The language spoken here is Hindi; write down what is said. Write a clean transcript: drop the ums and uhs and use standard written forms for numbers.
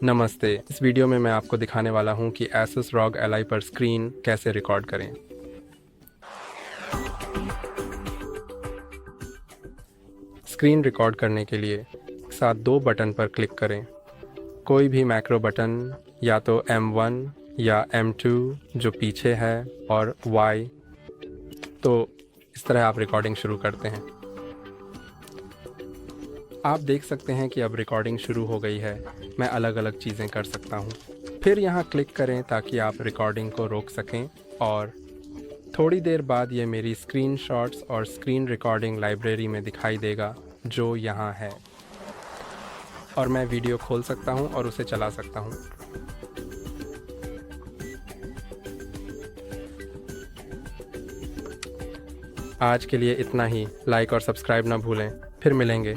नमस्ते। इस वीडियो में मैं आपको दिखाने वाला हूं कि ASUS ROG Ally पर स्क्रीन कैसे रिकॉर्ड करें। स्क्रीन रिकॉर्ड करने के लिए एक साथ दो बटन पर क्लिक करें। कोई भी मैक्रो बटन या तो M1 या M2 जो पीछे है और Y, तो इस तरह आप रिकॉर्डिंग शुरू करते हैं। आप देख सकते हैं कि अब रिकॉर्डिंग शुरू हो गई है। मैं अलग अलग चीज़ें कर सकता हूँ। फिर यहाँ क्लिक करें ताकि आप रिकॉर्डिंग को रोक सकें और थोड़ी देर बाद ये मेरी स्क्रीनशॉट्स और स्क्रीन रिकॉर्डिंग लाइब्रेरी में दिखाई देगा जो यहाँ है, और मैं वीडियो खोल सकता हूँ और उसे चला सकता हूँ। आज के लिए इतना ही। लाइक और सब्सक्राइब ना भूलें। फिर मिलेंगे।